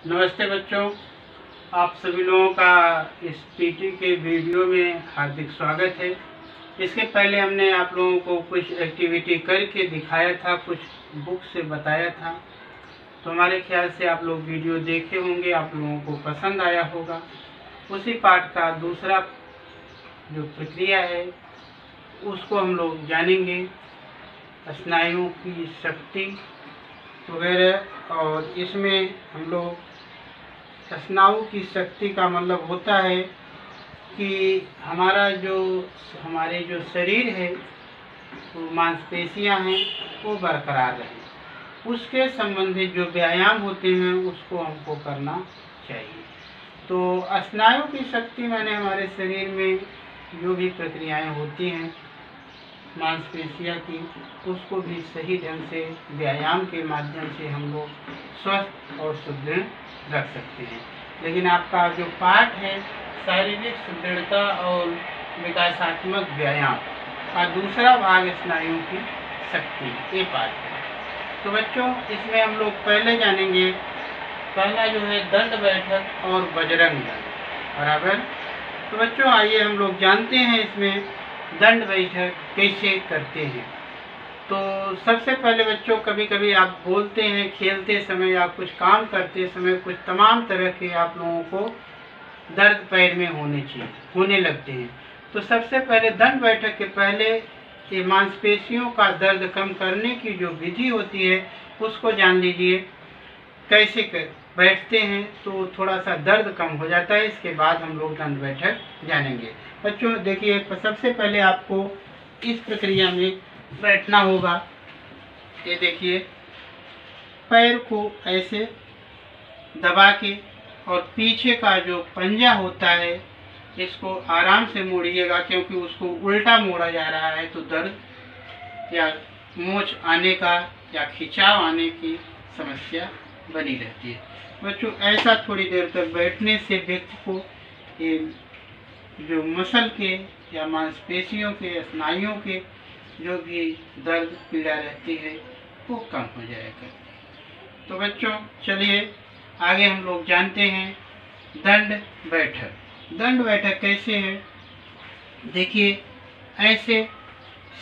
नमस्ते बच्चों, आप सभी लोगों का इस पीटी के वीडियो में हार्दिक स्वागत है। इसके पहले हमने आप लोगों को कुछ एक्टिविटी करके दिखाया था, कुछ बुक से बताया था, तो हमारे ख्याल से आप लोग वीडियो देखे होंगे, आप लोगों को पसंद आया होगा। उसी पाठ का दूसरा जो प्रक्रिया है उसको हम लोग जानेंगे, स्नायुओं की शक्ति वगैरह। और इसमें हम लोग स्नायु की शक्ति का मतलब होता है कि हमारे जो शरीर है, वो मांसपेशियां हैं, वो बरकरार रहें। उसके संबंधित जो व्यायाम होते हैं उसको हमको करना चाहिए। तो स्नायु की शक्ति माने हमारे शरीर में जो भी प्रक्रियाएं होती हैं मांसपेशियां की, उसको भी सही ढंग से व्यायाम के माध्यम से हम लोग स्वस्थ और सुदृढ़ रख सकते हैं। लेकिन आपका जो पाठ है शारीरिक सुदृढ़ता और विकासात्मक व्यायाम का दूसरा भाग स्नायुओं की शक्ति, ये पाठ है। तो बच्चों, इसमें हम लोग पहले जानेंगे, पहला जो है दंड बैठक और बजरंग दंड, बराबर। तो बच्चों आइए हम लोग जानते हैं इसमें दंड बैठक कैसे करते हैं। तो सबसे पहले बच्चों, कभी कभी आप बोलते हैं खेलते समय या कुछ काम करते समय कुछ तमाम तरह के आप लोगों को दर्द पैर में होने लगते हैं। तो सबसे पहले दंड बैठक के पहले ये मांसपेशियों का दर्द कम करने की जो विधि होती है उसको जान लीजिए। कैसे बैठते हैं तो थोड़ा सा दर्द कम हो जाता है। इसके बाद हम लोग दंड बैठक जानेंगे। बच्चों देखिए, सबसे पहले आपको इस प्रक्रिया में बैठना होगा। ये देखिए, पैर को ऐसे दबा के और पीछे का जो पंजा होता है इसको आराम से मोड़िएगा, क्योंकि उसको उल्टा मोड़ा जा रहा है तो दर्द या मोच आने का या खिंचाव आने की समस्या बनी रहती है। बच्चों ऐसा थोड़ी देर तक बैठने से व्यक्ति को ये जो मसल के या मांसपेशियों के स्नायुओं के जो भी दर्द पीड़ा रहती है वो कम हो जाएगा। तो बच्चों चलिए आगे हम लोग जानते हैं दंड बैठक। दंड बैठक कैसे है, देखिए ऐसे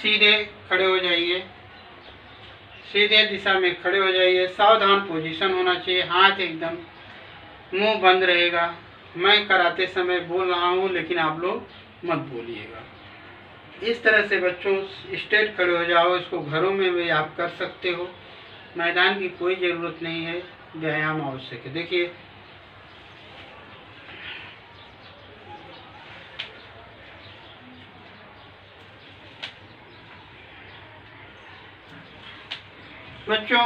सीधे खड़े हो जाइए, सीधे दिशा में खड़े हो जाइए। सावधान पोजीशन होना चाहिए, हाथ एकदम मुंह बंद रहेगा। मैं कराते समय बोल रहा हूँ लेकिन आप लोग मत बोलिएगा। इस तरह से बच्चों स्ट्रेट खड़े हो जाओ। इसको घरों में भी आप कर सकते हो, मैदान की कोई ज़रूरत नहीं है, व्यायाम आवश्यक है। देखिए बच्चों,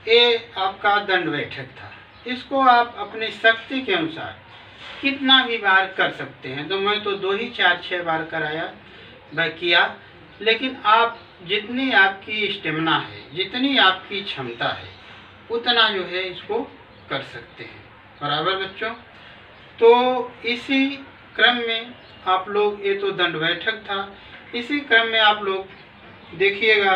ये आपका दंड बैठक था। इसको आप अपनी शक्ति के अनुसार कितना भी बार कर सकते हैं। तो मैं तो 2 ही 4-6 बार किया, लेकिन आप जितनी आपकी स्टेमिना है, जितनी आपकी क्षमता है, उतना जो है इसको कर सकते हैं, बराबर बच्चों। तो इसी क्रम में आप लोग, ये तो दंड बैठक था, इसी क्रम में आप लोग देखिएगा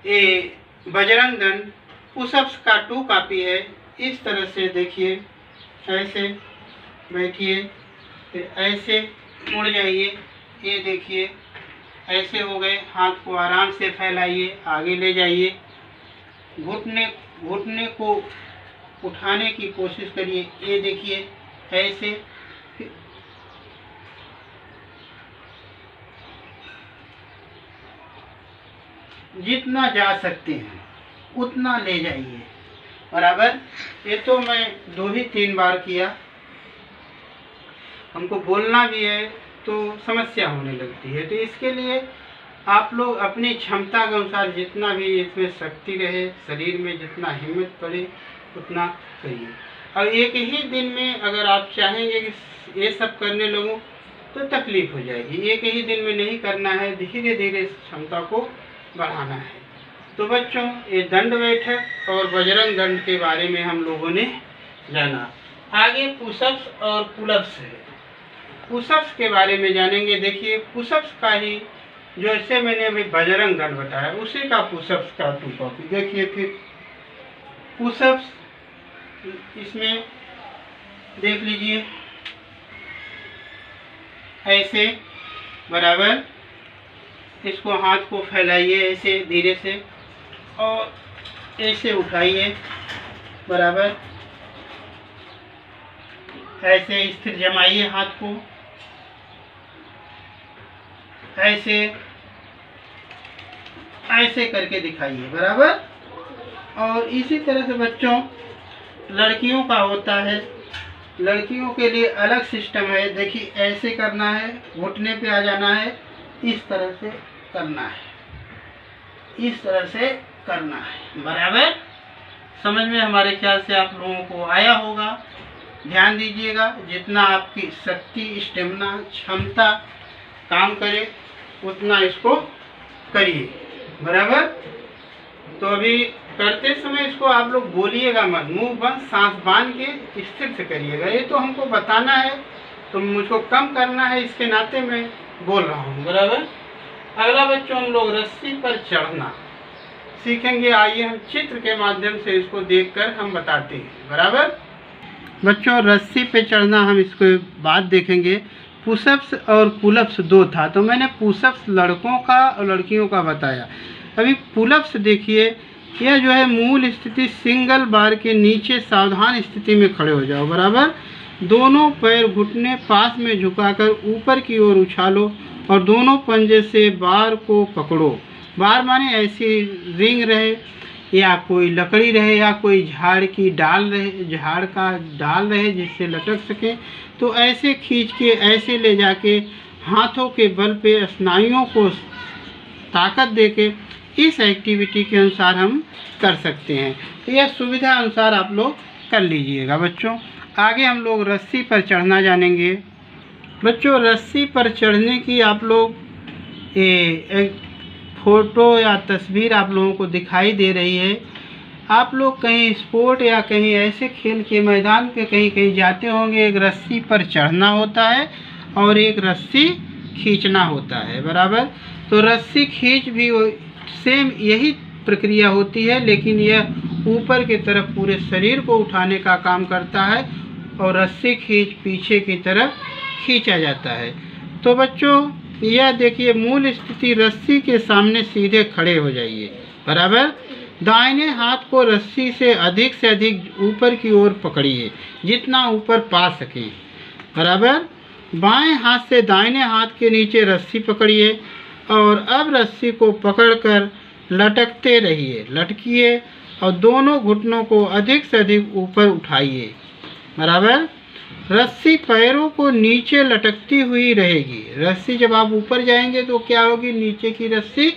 ये बजरंग दंड पुशअप्स का 2 कॉपी है। इस तरह से देखिए, ऐसे बैठिए, फिर ऐसे मुड़ जाइए। ये देखिए ऐसे हो गए, हाथ को आराम से फैलाइए, आगे ले जाइए, घुटने को उठाने की कोशिश करिए। ये देखिए ऐसे, जितना जा सकते हैं उतना ले जाइए, बराबर। ये तो मैं 2 ही 3 बार किया, हमको बोलना भी है तो समस्या होने लगती है। तो इसके लिए आप लोग अपनी क्षमता के अनुसार जितना भी इसमें शक्ति रहे, शरीर में जितना हिम्मत पड़े उतना करिए। और एक ही दिन में अगर आप चाहेंगे कि ये सब करने लगूं तो तकलीफ हो जाएगी। एक ही दिन में नहीं करना है, धीरे धीरे इस क्षमता को बढ़ाना है। तो बच्चों, ये दंड बैठक और बजरंग दंड के बारे में हम लोगों ने जाना। आगे पुशअप्स और पुलअप्स है। पुशअप्स के बारे में जानेंगे। देखिए पुशअप्स का ही, जैसे मैंने अभी बजरंग दंड बताया, उसी का पुशअप्स का 2 कॉपी। देखिए फिर पुशअप्स इसमें देख लीजिए ऐसे बराबर इसको हाथ को फैलाइए ऐसे धीरे से और ऐसे उठाइए बराबर, ऐसे स्थिर जमाइए हाथ को, ऐसे ऐसे करके दिखाइए बराबर। और इसी तरह से बच्चों लड़कियों का होता है, लड़कियों के लिए अलग सिस्टम है। देखिए ऐसे करना है, घुटने पे आ जाना है, इस तरह से करना है, इस तरह से करना है बराबर। समझ में हमारे ख्याल से आप लोगों को आया होगा। ध्यान दीजिएगा, जितना आपकी शक्ति, स्टेमिना, क्षमता काम करे उतना इसको करिए बराबर। तो अभी करते समय इसको आप लोग बोलिएगा मत, मुंह बंद सांस बांध के स्थिर से करिएगा। ये तो हमको बताना है तो मुझको कम करना है, इसके नाते मैं बोल रहा हूँ बराबर। अगला बच्चों हम लोग रस्सी पर चढ़ना सीखेंगे। आइए हम चित्र के माध्यम से इसको देखकर हम बताते हैं बराबर। बच्चों रस्सी पे चढ़ना हम इसको बाद देखेंगे। पुशअप्स और पुलअप्स दो था, तो मैंने पुशअप्स लड़कों का और लड़कियों का बताया। अभी पुलअप्स देखिए, यह जो है मूल स्थिति सिंगल बार के नीचे सावधान स्थिति में खड़े हो जाओ बराबर। दोनों पैर घुटने पास में झुकाकर ऊपर की ओर उछालो और दोनों पंजे से बार को पकड़ो। बार माने ऐसी रिंग रहे या कोई लकड़ी रहे या कोई झाड़ की डाल रहे, झाड़ का डाल रहे जिससे लटक सके, तो ऐसे खींच के ऐसे ले जाके हाथों के बल पे स्नायुओं को ताकत देके इस एक्टिविटी के अनुसार हम कर सकते हैं। तो यह सुविधा अनुसार आप लोग कर लीजिएगा बच्चों। आगे हम लोग रस्सी पर चढ़ना जानेंगे। बच्चों रस्सी पर चढ़ने की आप लोग एक फ़ोटो या तस्वीर आप लोगों को दिखाई दे रही है। आप लोग कहीं स्पोर्ट या कहीं ऐसे खेल के मैदान पे कहीं कहीं जाते होंगे, एक रस्सी पर चढ़ना होता है और एक रस्सी खींचना होता है बराबर। तो रस्सी खींच भी सेम यही प्रक्रिया होती है, लेकिन यह ऊपर की तरफ पूरे शरीर को उठाने का काम करता है और रस्सी खींच पीछे की तरफ खींचा जाता है। तो बच्चों यह देखिए मूल स्थिति, रस्सी के सामने सीधे खड़े हो जाइए बराबर। दाहिने हाथ को रस्सी से अधिक ऊपर की ओर पकड़िए, जितना ऊपर पा सकें बराबर। बाएं हाथ से दाहिने हाथ के नीचे रस्सी पकड़िए और अब रस्सी को पकड़कर लटकते रहिए, लटकिए और दोनों घुटनों को अधिक से अधिक ऊपर उठाइए बराबर। रस्सी पैरों को नीचे लटकती हुई रहेगी। रस्सी जब आप ऊपर जाएंगे तो क्या होगी, नीचे की रस्सी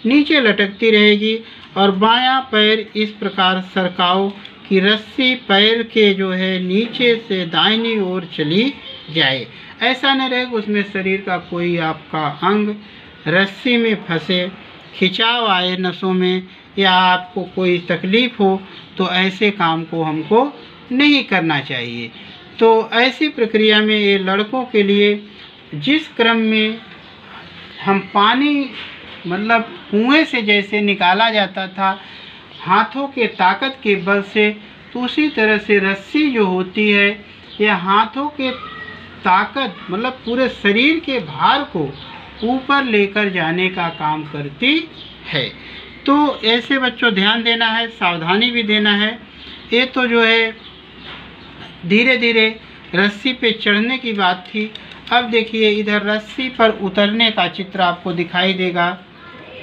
नीचे लटकती रहेगी और बायां पैर इस प्रकार सरकाओ कि रस्सी पैर के जो है नीचे से दाहिनी ओर चली जाए। ऐसा न रहे उसमें शरीर का कोई आपका अंग रस्सी में फंसे, खिंचाव आए नसों में या आपको कोई तकलीफ़ हो, तो ऐसे काम को हमको नहीं करना चाहिए। तो ऐसी प्रक्रिया में ये लड़कों के लिए जिस क्रम में हम पानी मतलब कुएं से जैसे निकाला जाता था हाथों के ताकत के बल से, तो उसी तरह से रस्सी जो होती है यह हाथों के ताकत मतलब पूरे शरीर के भार को ऊपर लेकर जाने का काम करती है। तो ऐसे बच्चों ध्यान देना है, सावधानी भी देना है। ये तो जो है धीरे धीरे रस्सी पे चढ़ने की बात थी। अब देखिए इधर रस्सी पर उतरने का चित्र आपको दिखाई देगा।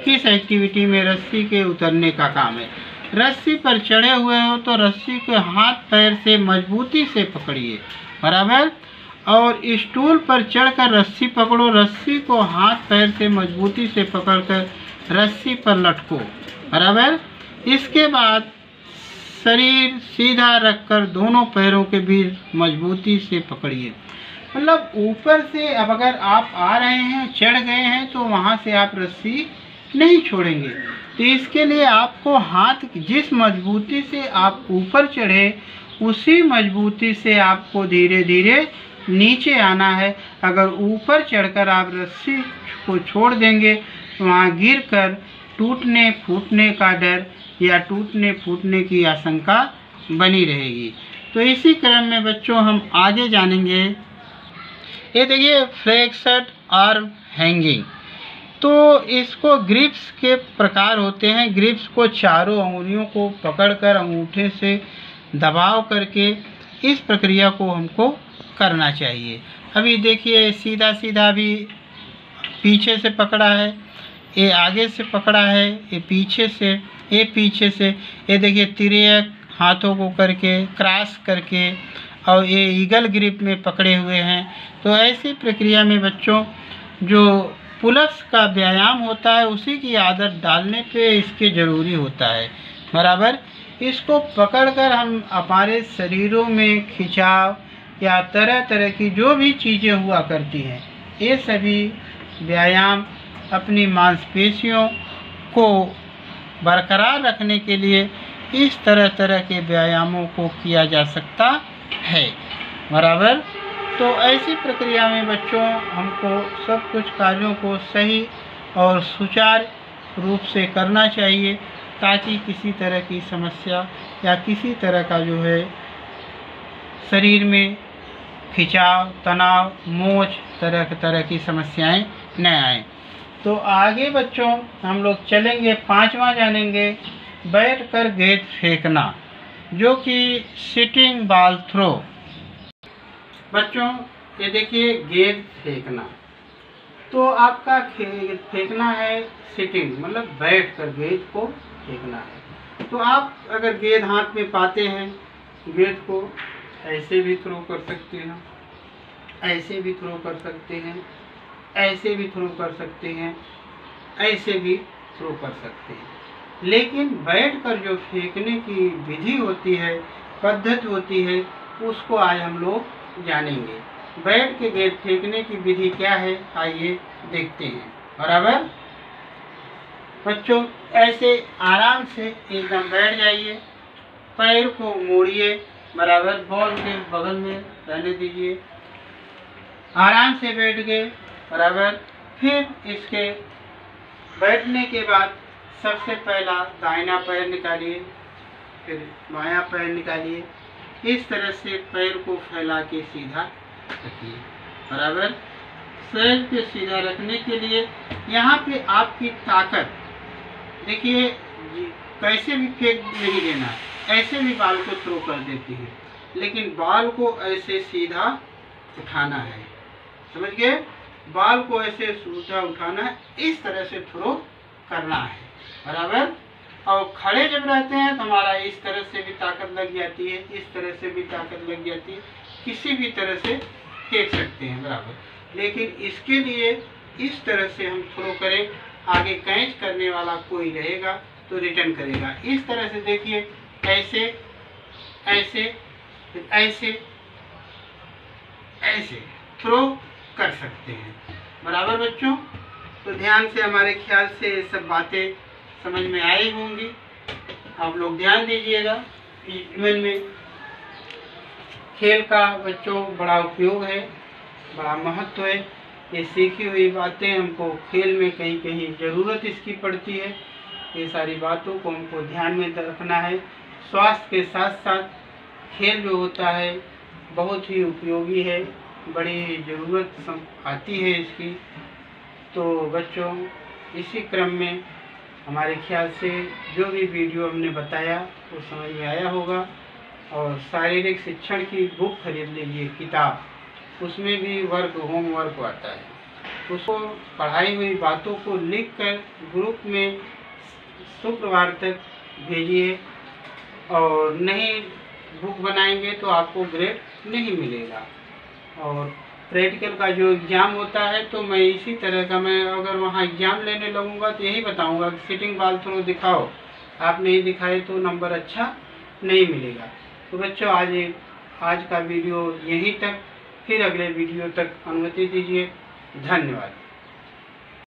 किस एक्टिविटी में रस्सी के उतरने का काम है। रस्सी पर चढ़े हुए हो तो रस्सी को हाथ पैर से मजबूती से पकड़िए बराबर, और स्टूल पर चढ़कर रस्सी पकड़ो। रस्सी को हाथ पैर से मजबूती से पकड़कर रस्सी पर लटको बराबर। इसके बाद शरीर सीधा रखकर दोनों पैरों के बीच मजबूती से पकड़िए। मतलब ऊपर से अब अगर आप आ रहे हैं, चढ़ गए हैं, तो वहाँ से आप रस्सी नहीं छोड़ेंगे। तो इसके लिए आपको हाथ जिस मजबूती से आप ऊपर चढ़े उसी मजबूती से आपको धीरे धीरे नीचे आना है। अगर ऊपर चढ़कर आप रस्सी को छोड़ देंगे तो वहाँ गिरकर टूटने फूटने का डर या टूटने फूटने की आशंका बनी रहेगी। तो इसी क्रम में बच्चों हम आगे जानेंगे। ये देखिए फ्लेक्स्ड आर्म हैंगिंग। तो इसको ग्रिप्स के प्रकार होते हैं। ग्रिप्स को चारों अंगुलियों को पकड़कर अंगूठे से दबाव करके इस प्रक्रिया को हमको करना चाहिए। अभी देखिए सीधा सीधा भी पीछे से पकड़ा है, ये आगे से पकड़ा है, ये पीछे से, ये देखिए तिरक हाथों को करके क्रॉस करके और ये ईगल ग्रिप में पकड़े हुए हैं। तो ऐसी प्रक्रिया में बच्चों जो पुलअप्स का व्यायाम होता है उसी की आदत डालने पे इसके ज़रूरी होता है। बराबर इसको पकड़कर हम हमारे शरीरों में खिंचाव या तरह तरह की जो भी चीज़ें हुआ करती हैं, ये सभी व्यायाम अपनी मांसपेशियों को बरकरार रखने के लिए इस तरह तरह के व्यायामों को किया जा सकता है। बराबर तो ऐसी प्रक्रिया में बच्चों हमको सब कुछ कार्यों को सही और सुचारू रूप से करना चाहिए, ताकि किसी तरह की समस्या या किसी तरह का जो है शरीर में खिंचाव, तनाव, मोच तरह की समस्याएं न आए। तो आगे बच्चों हम लोग चलेंगे, 5वां जानेंगे बैठकर गेंद फेंकना, जो कि सिटिंग बॉल थ्रो। बच्चों ये देखिए गेंद फेंकना, तो आपका फेंकना है सिटिंग, मतलब बैठकर गेंद को फेंकना है। तो आप अगर गेंद हाथ में पाते हैं, गेंद को ऐसे भी थ्रो कर सकते हैं, ऐसे भी थ्रो कर सकते हैं, ऐसे भी थ्रो कर सकते हैं, ऐसे भी थ्रो कर सकते हैं। लेकिन बैठकर जो फेंकने की विधि होती है, पद्धति होती है, उसको आज हम लोग जानेंगे। बैठ के गेंद फेंकने की विधि क्या है, आइए देखते हैं। बराबर बच्चों ऐसे आराम से एकदम बैठ जाइए, पैर को मोड़िए, बराबर बॉल के बगल में रहने दीजिए, आराम से बैठ गए। बराबर फिर इसके बैठने के बाद सबसे पहला दाहिना पैर निकालिए, फिर बायां पैर निकालिए, इस तरह से पैर को फैला के सीधा रखिए। बराबर पैर के सीधा रखने के लिए यहाँ पे आपकी ताकत देखिए, कैसे भी फेंक नहीं देना, ऐसे भी बॉल को थ्रो कर देती है, लेकिन बॉल को ऐसे सीधा उठाना है, समझ गए? बॉल को ऐसे सीधा उठाना है, इस तरह से थ्रो करना है। बराबर और खड़े जब रहते हैं तो हमारा इस तरह से भी ताकत लग जाती है, इस तरह से भी ताकत लग जाती है, किसी भी तरह से फेंक सकते हैं। बराबर लेकिन इसके लिए इस तरह से हम थ्रो करें, आगे कैच करने वाला कोई रहेगा तो रिटर्न करेगा। इस तरह से देखिए, ऐसे ऐसे ऐसे ऐसे थ्रो कर सकते हैं। बराबर बच्चों, तो ध्यान से हमारे ख्याल से सब बातें समझ में आई होंगी। आप लोग ध्यान दीजिएगा। जीवन में खेल का बच्चों बड़ा उपयोग है, बड़ा महत्व है। ये सीखी हुई बातें हमको खेल में कहीं कहीं ज़रूरत इसकी पड़ती है। ये सारी बातों को हमको ध्यान में रखना है। स्वास्थ्य के साथ साथ खेल जो होता है बहुत ही उपयोगी है, बड़ी ज़रूरत आती है इसकी। तो बच्चों इसी क्रम में हमारे ख्याल से जो भी वीडियो हमने बताया वो समझ में आया होगा। और शारीरिक शिक्षण की बुक खरीद लीजिए, किताब, उसमें भी होमवर्क आता है, उसको पढ़ाई हुई बातों को लिखकर ग्रुप में शुक्रवार तक भेजिए। और नहीं बुक बनाएंगे तो आपको ग्रेड नहीं मिलेगा। और प्रैक्टिकल का जो एग्ज़ाम होता है तो मैं इसी तरह का, मैं अगर वहाँ एग्ज़ाम लेने लगूँगा तो यही बताऊँगा कि सिटिंग बॉल थ्रो दिखाओ, आप नहीं दिखाए तो नंबर अच्छा नहीं मिलेगा। तो बच्चों आज का वीडियो यहीं तक, फिर अगले वीडियो तक अनुमति दीजिए। धन्यवाद।